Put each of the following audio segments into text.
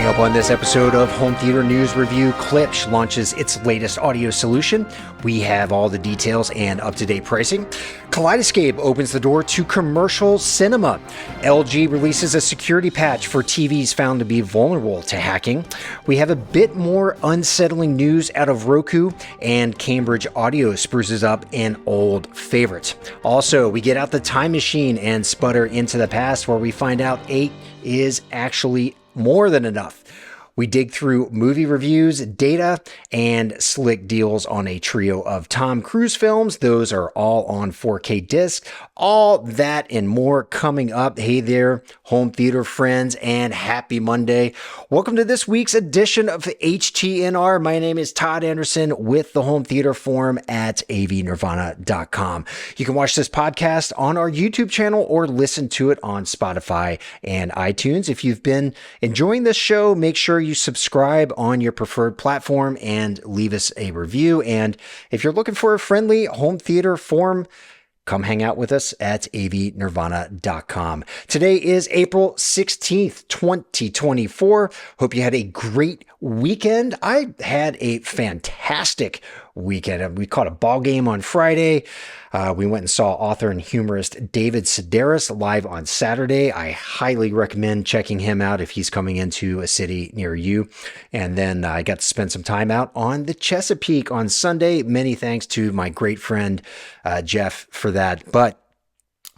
Coming up on this episode of Home Theater News Review, Klipsch launches its latest audio solution. We have all the details and up-to-date pricing. Kaleidescape opens the door to commercial cinema. LG releases a security patch for TVs found to be vulnerable to hacking. We have a bit more unsettling news out of Roku, and Cambridge Audio spruces up an old favorite. Also, we get out the time machine and sputter into the past, where we find out 8 is actually more than enough. We dig through movie reviews, data, and slick deals on a trio of Tom Cruise films. Those are all on 4K disc. All that and more coming up. Hey there, home theater friends, and happy Monday. Welcome to this week's edition of HTNR. My name is Todd Anderson with the Home Theater Forum at avnirvana.com. You can watch this podcast on our YouTube channel or listen to it on Spotify and iTunes. If you've been enjoying this show, make sure you subscribe on your preferred platform and leave us a review. And if you're looking for a friendly home theater forum, come hang out with us at avnirvana.com. Today is April 16th, 2024. Hope you had a great weekend. I had a fantastic weekend. We caught a ball game on Friday. We went and saw author and humorist David Sedaris live on Saturday. I highly recommend checking him out if he's coming into a city near you. And then I got to spend some time out on the Chesapeake on Sunday. Many thanks to my great friend Jeff for that. But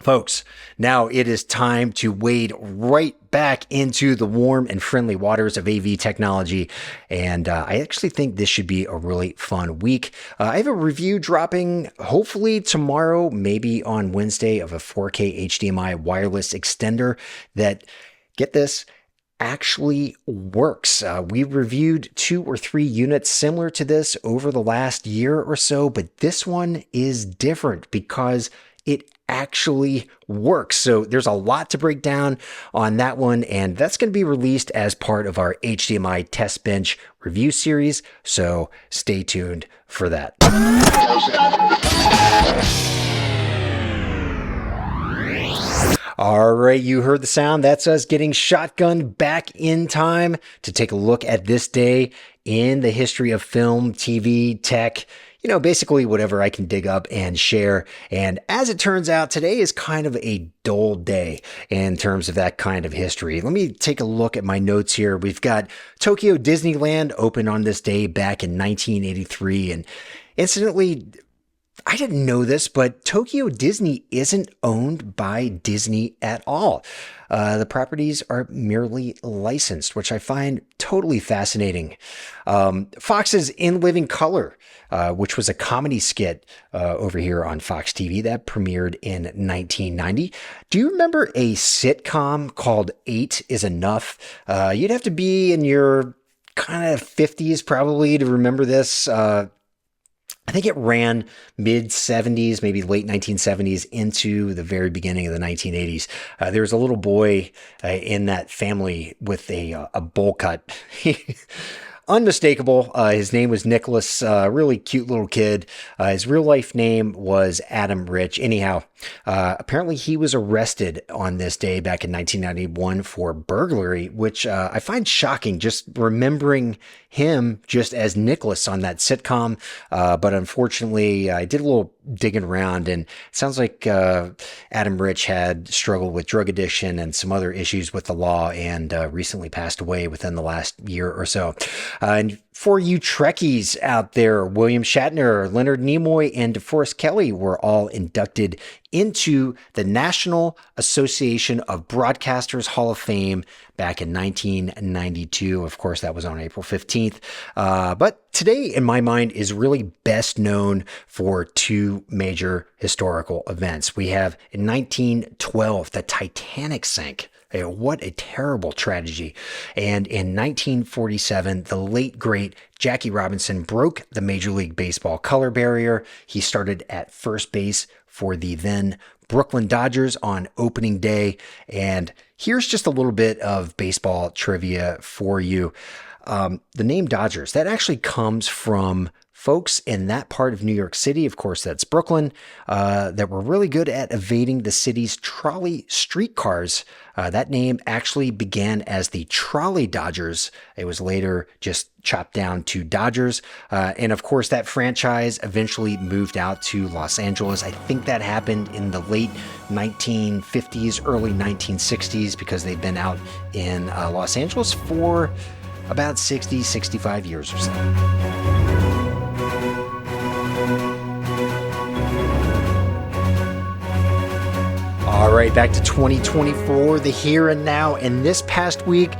folks, now it is time to wade right back into the warm and friendly waters of AV technology. And I actually think this should be a really fun week. I have a review dropping hopefully tomorrow, maybe on Wednesday, of a 4K HDMI wireless extender that, get this, actually works. We reviewed 2 or 3 units similar to this over the last year or so, but this one is different because it actually works. So there's a lot to break down on that one, and that's going to be released as part of our HDMI Test Bench review series. So stay tuned for that. All right, you heard the sound. That's us getting shotgunned back in time to take a look at this day in the history of film, TV, tech, basically whatever I can dig up and share. And as it turns out, today is kind of a dull day in terms of that kind of history. Let me take a look at my notes here. We've got Tokyo Disneyland opened on this day back in 1983. And incidentally, I didn't know this, but Tokyo Disney isn't owned by Disney at all. The properties are merely licensed, which I find totally fascinating. Fox's In Living Color, which was a comedy skit over here on Fox TV that premiered in 1990. Do you remember a sitcom called 8 is Enough? You'd have to be in your kind of 50s probably to remember this. I think it ran mid-70s, maybe late 1970s into the very beginning of the 1980s. There was a little boy in that family with a bowl cut. Unmistakable. His name was Nicholas, really cute little kid. His real life name was Adam Rich. Anyhow, apparently he was arrested on this day back in 1991 for burglary, which I find shocking, just remembering him just as Nicholas on that sitcom. But unfortunately, I did a little digging around, and it sounds like Adam Rich had struggled with drug addiction and some other issues with the law, and recently passed away within the last year or so. And for you Trekkies out there, William Shatner, Leonard Nimoy, and DeForest Kelley were all inducted into the National Association of Broadcasters Hall of Fame back in 1992. Of course, that was on April 15th. But today, in my mind, is really best known for 2 major historical events. We have in 1912, the Titanic sank. What a terrible tragedy. And in 1947, the late, great Jackie Robinson broke the Major League Baseball color barrier. He started at first base for the then Brooklyn Dodgers on opening day. And here's just a little bit of baseball trivia for you. The name Dodgers, that actually comes from folks in that part of New York City, of course, that's Brooklyn, that were really good at evading the city's trolley streetcars. That name actually began as the Trolley Dodgers. It was later just chopped down to Dodgers. And of course, that franchise eventually moved out to Los Angeles. I think that happened in the late 1950s, early 1960s, because they've been out in Los Angeles for about 60, 65 years or so. All right, back to 2024, the here and now. And this past week,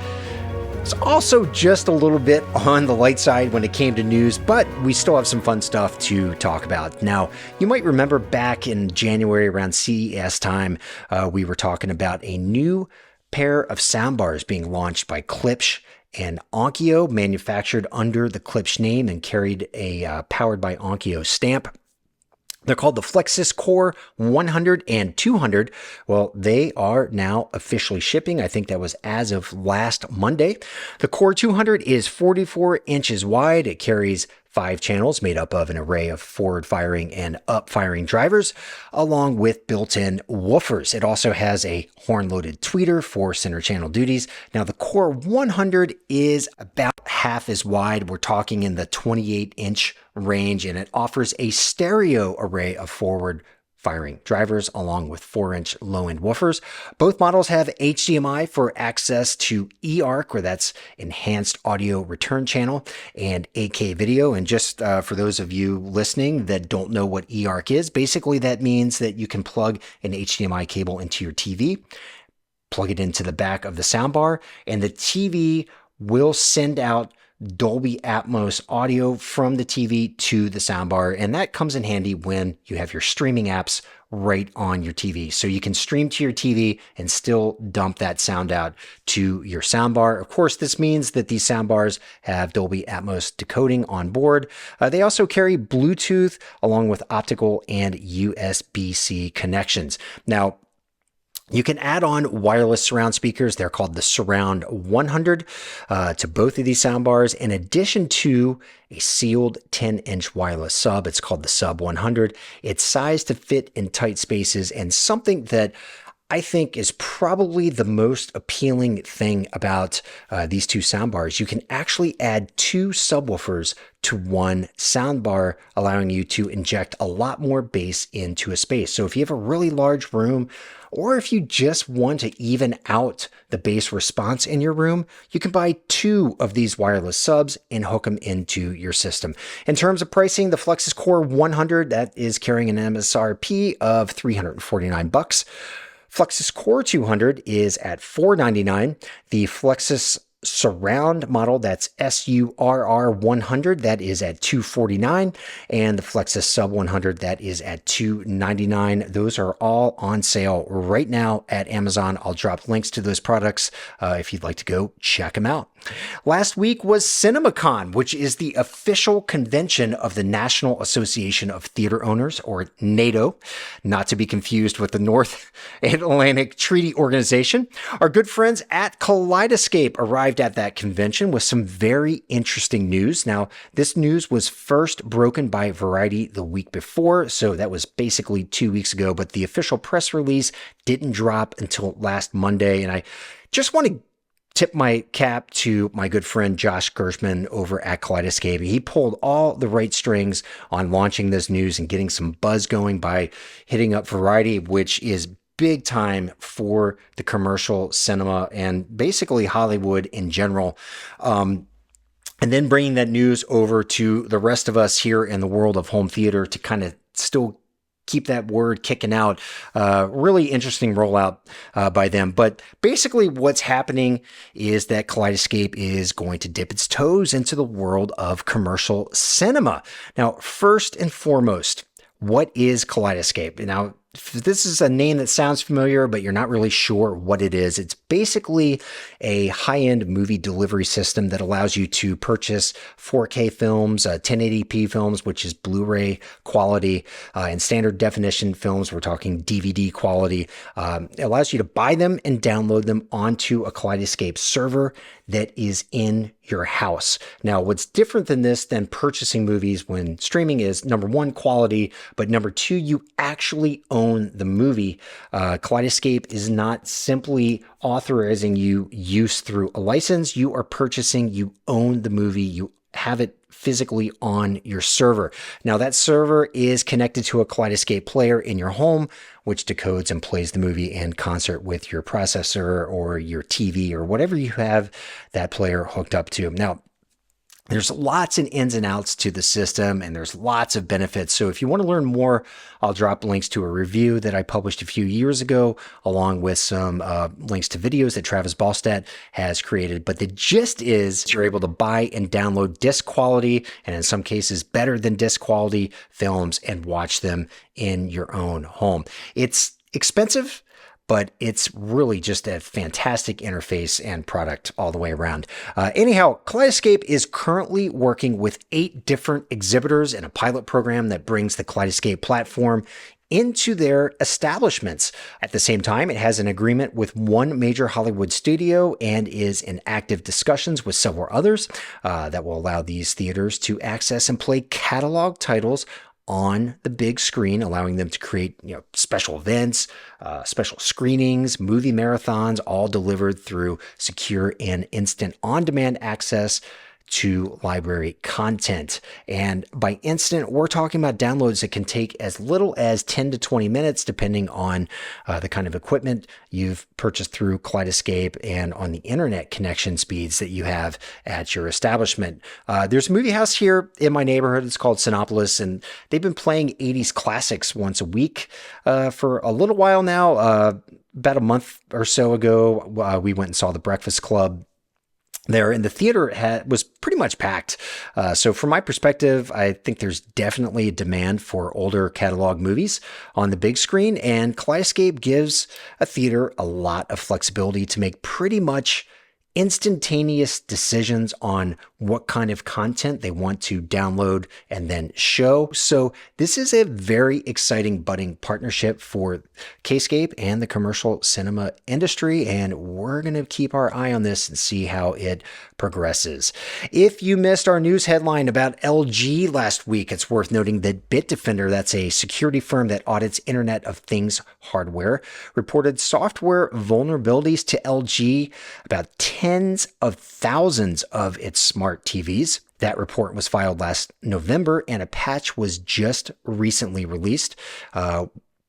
it's also just a little bit on the light side when it came to news, but we still have some fun stuff to talk about. Now, you might remember back in January around CES time, we were talking about a new pair of soundbars being launched by Klipsch and Onkyo, manufactured under the Klipsch name and carried a powered by Onkyo stamp. They're called the Flexus Core 100 and 200. Well, they are now officially shipping. I think that was as of last Monday. The Core 200 is 44 inches wide. It carries 5 channels made up of an array of forward-firing and up-firing drivers, along with built-in woofers. It also has a horn-loaded tweeter for center channel duties. Now, the Core 100 is about half as wide. We're talking in the 28-inch range, and it offers a stereo array of forward-firing drivers along with 4-inch low-end woofers. Both models have HDMI for access to eARC, or that's Enhanced Audio Return Channel, and 8K video. And just for those of you listening that don't know what eARC is, basically that means that you can plug an HDMI cable into your TV, plug it into the back of the soundbar, and the TV will send out Dolby Atmos audio from the TV to the soundbar, and that comes in handy when you have your streaming apps right on your TV. So you can stream to your TV and still dump that sound out to your soundbar. Of course, this means that these soundbars have Dolby Atmos decoding on board. They also carry Bluetooth along with optical and USB-C connections. Now, you can add on wireless surround speakers. They're called the Surround 100 to both of these soundbars, in addition to a sealed 10-inch wireless sub. It's called the Sub 100. It's sized to fit in tight spaces, and something that I think is probably the most appealing thing about these two soundbars. You can actually add 2 subwoofers to one soundbar, allowing you to inject a lot more bass into a space. So if you have a really large room, or if you just want to even out the bass response in your room, you can buy 2 of these wireless subs and hook them into your system. In terms of pricing, the Flexus Core 100, that is carrying an MSRP of $349. Flexus Core 200 is at $499. The Flexus Surround model, that's SURR 100, that is at $249, and the Flexus Sub 100, that is at $299. Those are all on sale right now at Amazon. I'll drop links to those products if you'd like to go check them out. Last week was CinemaCon, which is the official convention of the National Association of Theater Owners, or NATO, not to be confused with the North Atlantic Treaty Organization. Our good friends at Kaleidescape arrived at that convention with some very interesting news. Now, this news was first broken by Variety the week before, so that was basically 2 weeks ago, but the official press release didn't drop until last Monday, and I just want to tip my cap to my good friend Josh Gershman over at Kaleidescape. He pulled all the right strings on launching this news and getting some buzz going by hitting up Variety, which is big time for the commercial cinema and basically Hollywood in general. And then bringing that news over to the rest of us here in the world of home theater to kind of still keep that word kicking out. Really interesting rollout by them. But basically what's happening is that Kaleidescape is going to dip its toes into the world of commercial cinema. Now, first and foremost, what is Kaleidescape? Now, if this is a name that sounds familiar, but you're not really sure what it is, it's basically a high-end movie delivery system that allows you to purchase 4K films, 1080p films, which is Blu-ray quality, and standard definition films, we're talking DVD quality. It allows you to buy them and download them onto a Kaleidescape server that is in your house. Now, what's different than this than purchasing movies when streaming is, number one, quality, but number two, you actually own the movie. Kaleidescape is not simply authorizing you use through a license. You are purchasing, you own the movie, you have it physically on your server. Now, that server is connected to a Kaleidescape player in your home, which decodes and plays the movie in concert with your processor or your TV or whatever you have that player hooked up to. Now, there's lots and ins and outs to the system, and there's lots of benefits. So if you want to learn more, I'll drop links to a review that I published a few years ago, along with some links to videos that Travis Ballstadt has created. But the gist is you're able to buy and download disc quality, and in some cases better than disc quality films, and watch them in your own home. It's expensive, but it's really just a fantastic interface and product all the way around. Anyhow, Kaleidescape is currently working with 8 different exhibitors in a pilot program that brings the Kaleidescape platform into their establishments. At the same time, it has an agreement with one major Hollywood studio and is in active discussions with several others that will allow these theaters to access and play catalog titles on the big screen, allowing them to create, special events, special screenings, movie marathons, all delivered through secure and instant on-demand access to library content. And by instant, we're talking about downloads that can take as little as 10 to 20 minutes, depending on the kind of equipment you've purchased through Kaleidescape and on the internet connection speeds that you have at your establishment. There's a movie house here in my neighborhood. It's called Sinopolis, and they've been playing 80s classics once a week for a little while now. About a month or so ago, we went and saw The Breakfast Club there, and the theater was pretty much packed. So from my perspective, I think there's definitely a demand for older catalog movies on the big screen, and Kaleidescape gives a theater a lot of flexibility to make pretty much instantaneous decisions on what kind of content they want to download and then show. So this is a very exciting budding partnership for Kscape and the commercial cinema industry, and we're going to keep our eye on this and see how it progresses. If you missed our news headline about LG last week, it's worth noting that Bitdefender, that's a security firm that audits Internet of Things hardware, reported software vulnerabilities to LG about tens of thousands of its smart TVs. That report was filed last November, and a patch was just recently released.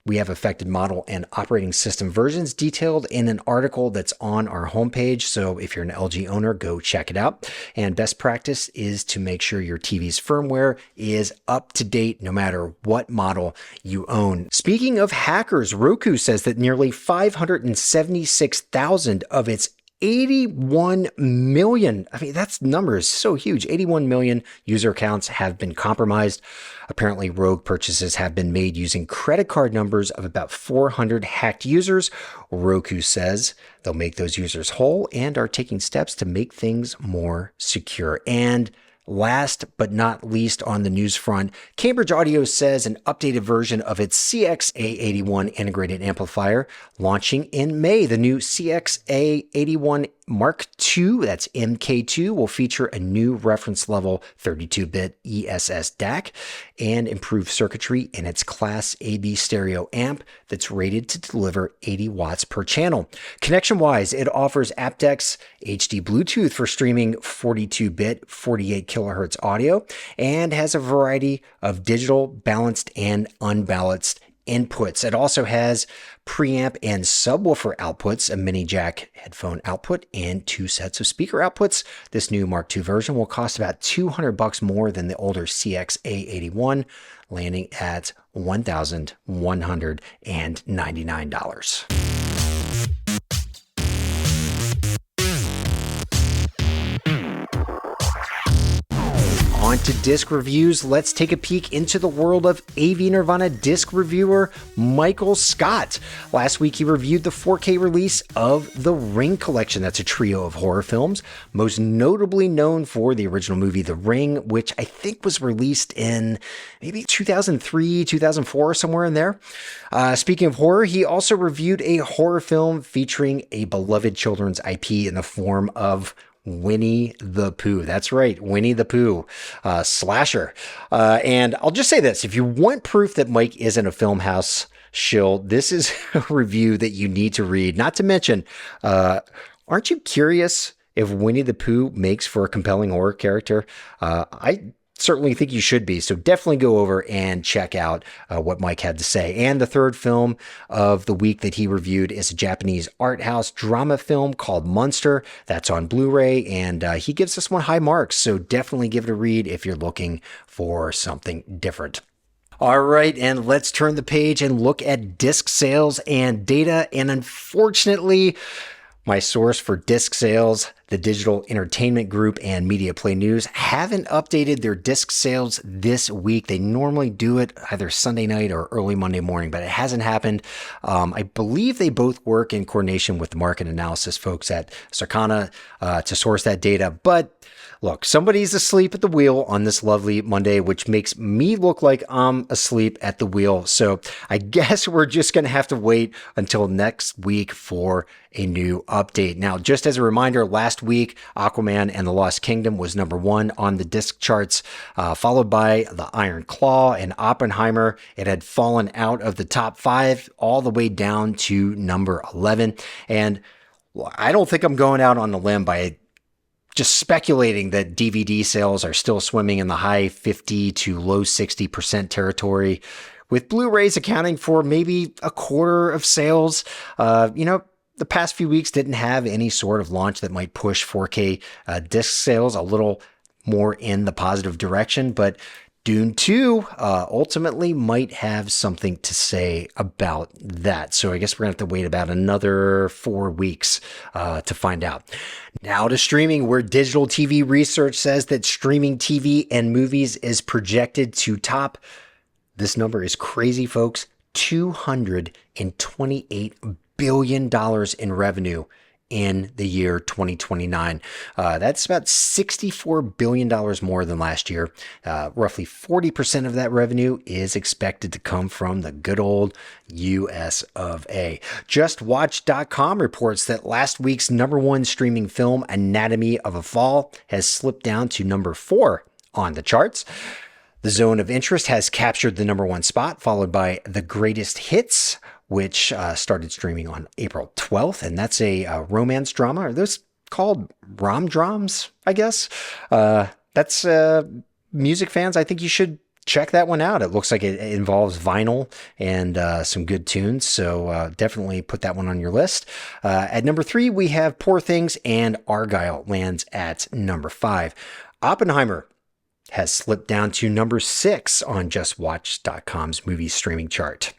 We have affected model and operating system versions detailed in an article that's on our homepage. So if you're an LG owner, go check it out. And best practice is to make sure your TV's firmware is up to date no matter what model you own. Speaking of hackers, Roku says that nearly 576,000 of its 81 million, that number is so huge. 81 million user accounts have been compromised. Apparently, rogue purchases have been made using credit card numbers of about 400 hacked users. Roku says they'll make those users whole and are taking steps to make things more secure. And last but not least on the news front, Cambridge Audio says an updated version of its CX-A81 integrated amplifier launching in May. The new CX-A81 Mark II, that's MK2, will feature a new reference level 32-bit ESS DAC and improved circuitry in its Class AB stereo amp that's rated to deliver 80 watts per channel. Connection-wise, it offers aptX HD Bluetooth for streaming 42-bit, 48 kilohertz audio, and has a variety of digital, balanced, and unbalanced inputs. It also has preamp and subwoofer outputs, a mini jack headphone output, and 2 sets of speaker outputs. This new Mark II version will cost about $200 more than the older CX-A81, landing at $1,199. on to disc reviews. Let's take a peek into the world of AV Nirvana disc reviewer Michael Scott. Last week, he reviewed the 4K release of The Ring Collection. That's a trio of horror films, most notably known for the original movie The Ring, which I think was released in maybe 2003, 2004, somewhere in there. Speaking of horror, he also reviewed a horror film featuring a beloved children's IP in the form of Winnie the Pooh. That's right, Winnie the Pooh, slasher. And I'll just say this, if you want proof that Mike isn't a film house shill, this is a review that you need to read. Not to mention, aren't you curious if Winnie the Pooh makes for a compelling horror character? I certainly think you should be. So definitely go over and check out what Mike had to say. And the third film of the week that he reviewed is a Japanese art house drama film called Monster. That's on Blu-ray, and he gives this one high marks. So definitely give it a read if you're looking for something different. All right, and let's turn the page and look at disc sales and data. And unfortunately, my source for disc sales, the Digital Entertainment Group and Media Play News, haven't updated their disc sales this week. They normally do it either Sunday night or early Monday morning, but it hasn't happened. I believe they both work in coordination with the market analysis folks at Circana to source that data. But look, somebody's asleep at the wheel on this lovely Monday, which makes me look like I'm asleep at the wheel. So I guess we're just going to have to wait until next week for a new update. Now, just as a reminder, last week, Aquaman and the Lost Kingdom was number 1 on the disc charts, followed by The Iron Claw and Oppenheimer. It had fallen out of the top 5 all the way down to number 11. And I don't think I'm going out on a limb by just speculating that DVD sales are still swimming in the high 50 to low 60% territory, with Blu-rays accounting for maybe a quarter of sales. The past few weeks didn't have any sort of launch that might push 4K disc sales a little more in the positive direction, but Dune 2 ultimately might have something to say about that. So I guess we're going to have to wait about another 4 weeks to find out. Now to streaming, where digital TV research says that streaming TV and movies is projected to top, this number is crazy, folks, $228 billion in revenue in the year 2029. That's about $64 billion more than last year. Roughly 40% of that revenue is expected to come from the good old US of A. JustWatch.com reports that last week's number 1 streaming film, Anatomy of a Fall, has slipped down to number 4 on the charts. The Zone of Interest has captured the number 1 spot, followed by The Greatest Hits, which started streaming on April 12th. And that's a romance drama. Are those called rom-droms, I guess? That's music fans. I think you should check that one out. It looks like it involves vinyl and some good tunes. So definitely put that one on your list. At number 3, we have Poor Things, and Argyle lands at number 5. Oppenheimer has slipped down to number 6 on JustWatch.com's movie streaming chart.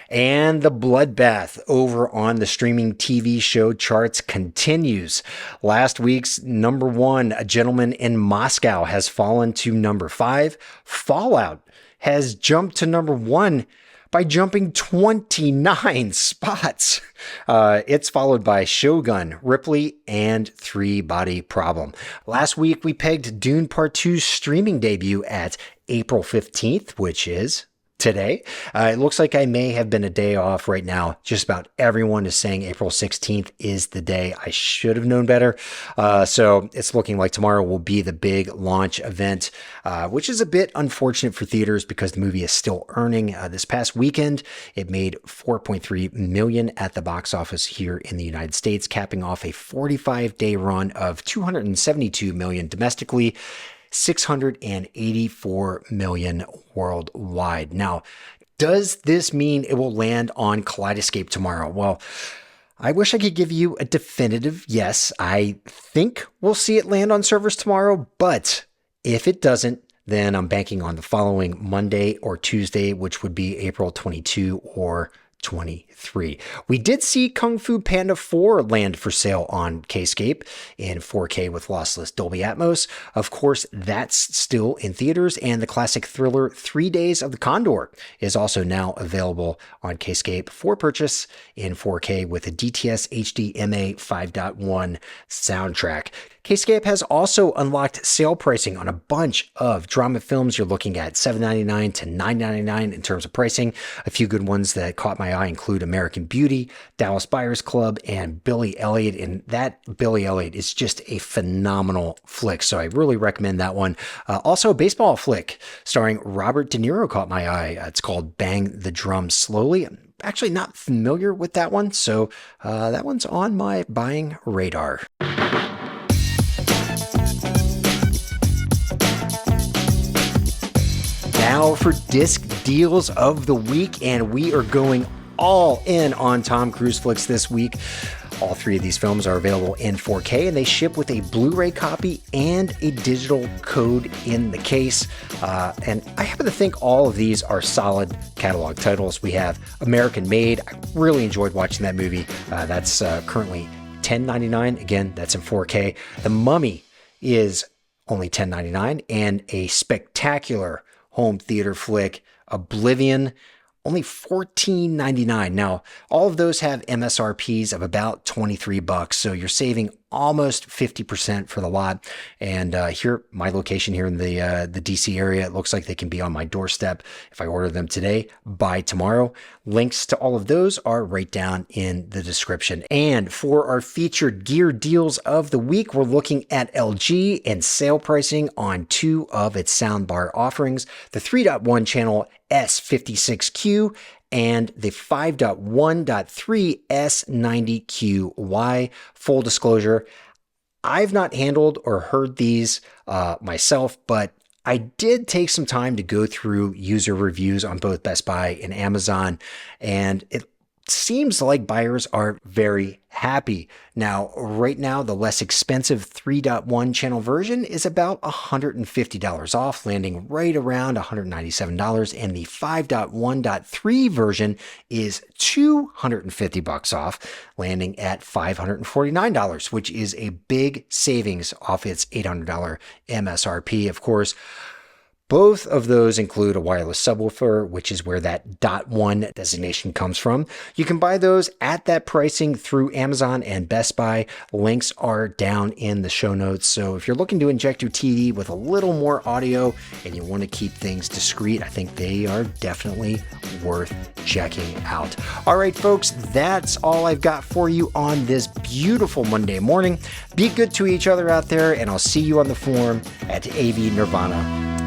And the bloodbath over on the streaming TV show charts continues. Last week's number 1, A Gentleman in Moscow, has fallen to number 5. Fallout has jumped to number 1 by jumping 29 spots. It's followed by Shogun, Ripley, and Three Body Problem. Last week, we pegged Dune Part 2's streaming debut at April 15th, which is today. It looks like I may have been a day off right now. Just about everyone is saying April 16th is the day. I should have known better. So it's looking like tomorrow will be the big launch event, which is a bit unfortunate for theaters because the movie is still earning. This past weekend, it made $4.3 million at the box office here in the United States, capping off a 45-day run of $272 million domestically, $684 million worldwide. Now, does this mean it will land on Kaleidescape tomorrow? Well, I wish I could give you a definitive yes. I think we'll see it land on servers tomorrow, but if it doesn't, then I'm banking on the following Monday or Tuesday, which would be April 22 or 2023. We did see Kung Fu Panda 4 land for sale on Kscape in 4K with lossless Dolby Atmos. Of course, that's still in theaters, and the classic thriller 3 Days of the Condor is also now available on Kscape for purchase in 4K with a DTS HDMA 5.1 soundtrack. Kscape has also unlocked sale pricing on a bunch of drama films. You're looking at $7.99 to $9.99 in terms of pricing. A few good ones that caught my eye include American Beauty, Dallas Buyers Club, and Billy Elliot. And that Billy Elliot is just a phenomenal flick, so I really recommend that one. Also, a baseball flick starring Robert De Niro caught my eye. It's called Bang the Drum Slowly. I'm actually not familiar with that one, so that one's on my buying radar. Now for disc deals of the week, and we are going all in on Tom Cruise flicks this week. All three of these films are available in 4K, and they ship with a Blu-ray copy and a digital code in the case. And I happen to think all of these are solid catalog titles. We have American Made. I really enjoyed watching that movie. That's currently $10.99. Again, that's in 4K. The Mummy is only $10.99, and a spectacular home theater flick, Oblivion, only $14.99. Now, all of those have MSRPs of about $23, so you're saving almost 50% for the lot. And here, my location here in the DC area, it looks like they can be on my doorstep if I order them today, by tomorrow. Links to all of those are right down in the description. And for our featured gear deals of the week, we're looking at LG and sale pricing on two of its soundbar offerings, the 3.1 channel S56Q and the 5.1.3 S90QY. Full disclosure, I've not handled or heard these myself, but I did take some time to go through user reviews on both Best Buy and Amazon, and it seems like buyers are very happy. Now, right now, the less expensive 3.1 channel version is about $150 off, landing right around $197, and the 5.1.3 version is $250 off, landing at $549, which is a big savings off its $800 MSRP. Of course, both of those include a wireless subwoofer, which is where that .1 designation comes from. You can buy those at that pricing through Amazon and Best Buy. Links are down in the show notes. So if you're looking to inject your TV with a little more audio and you want to keep things discreet, I think they are definitely worth checking out. All right, folks, that's all I've got for you on this beautiful Monday morning. Be good to each other out there, and I'll see you on the forum at avnirvana.com.